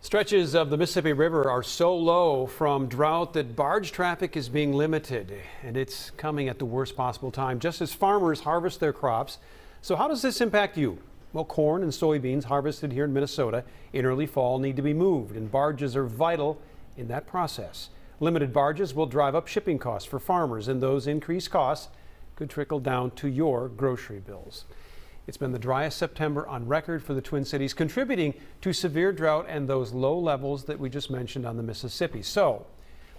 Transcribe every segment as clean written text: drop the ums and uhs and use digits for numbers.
Stretches of the Mississippi River are so low from drought that barge traffic is being limited, and it's coming at the worst possible time just as farmers harvest their crops. So how does this impact you? Well, corn and soybeans harvested here in Minnesota in early fall need to be moved, and barges are vital in that process. Limited barges will drive up shipping costs for farmers, and those increased costs could trickle down to your grocery bills. It's been the driest September on record for the Twin Cities, contributing to severe drought and those low levels that we just mentioned on the Mississippi. So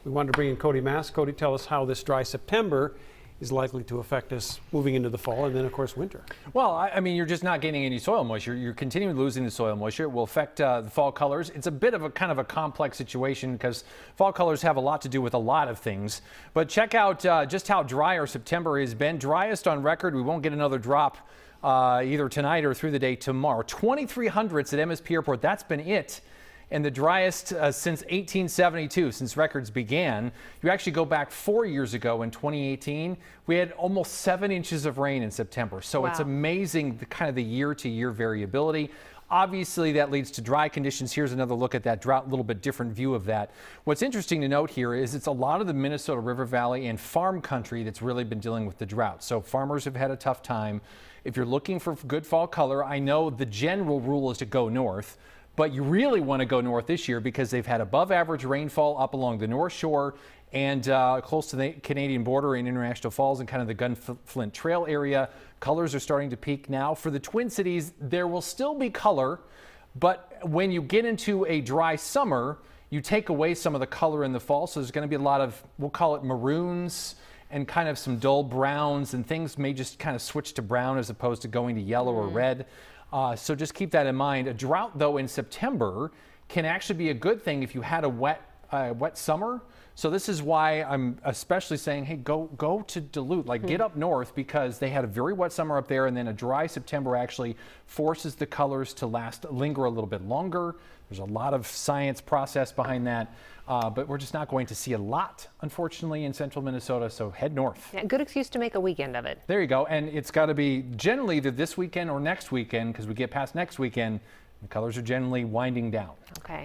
we wanted to bring in Cody Mass. Cody, tell us how this dry September is likely to affect us moving into the fall and then, of course, winter. Well, I mean, you're just not getting any soil moisture. You're continuing losing the soil moisture. It will affect the fall colors. It's a bit of a kind of a complex situation because fall colors have a lot to do with a lot of things. But check out just how dry our September has been. Driest on record. We won't get another drop either tonight or through the day tomorrow. 23 hundredths at MSP Airport. That's been it. And the driest since 1872, since records began. You actually go back 4 years ago in 2018, we had almost 7 inches of rain in September. So It's amazing the kind of the year-to-year variability. Obviously, that leads to dry conditions. Here's another look at that drought, a little bit different view of that. What's interesting to note here is it's a lot of the Minnesota River Valley and farm country that's really been dealing with the drought. So farmers have had a tough time. If you're looking for good fall color, I know the general rule is to go north. But you really want to go north this year because they've had above average rainfall up along the North Shore and close to the Canadian border in International Falls and kind of the Gunflint Trail area. Colors are starting to peak now. For the Twin Cities, there will still be color, but when you get into a dry summer, you take away some of the color in the fall. So there's going to be a lot of, we'll call it maroons and kind of some dull browns, and things may just kind of switch to brown as opposed to going to yellow or red. So just keep that in mind. A drought, though, in September can actually be a good thing if you had a wet summer. So this is why I'm especially saying, hey, go to Duluth, like get up north, because they had a very wet summer up there, and then a dry September actually forces the colors to linger a little bit longer. There's a lot of science process behind that, but we're just not going to see a lot, unfortunately, in central Minnesota, so head north. Yeah, good excuse to make a weekend of it. There you go, and it's got to be generally either this weekend or next weekend, because we get past next weekend, the colors are generally winding down. Okay.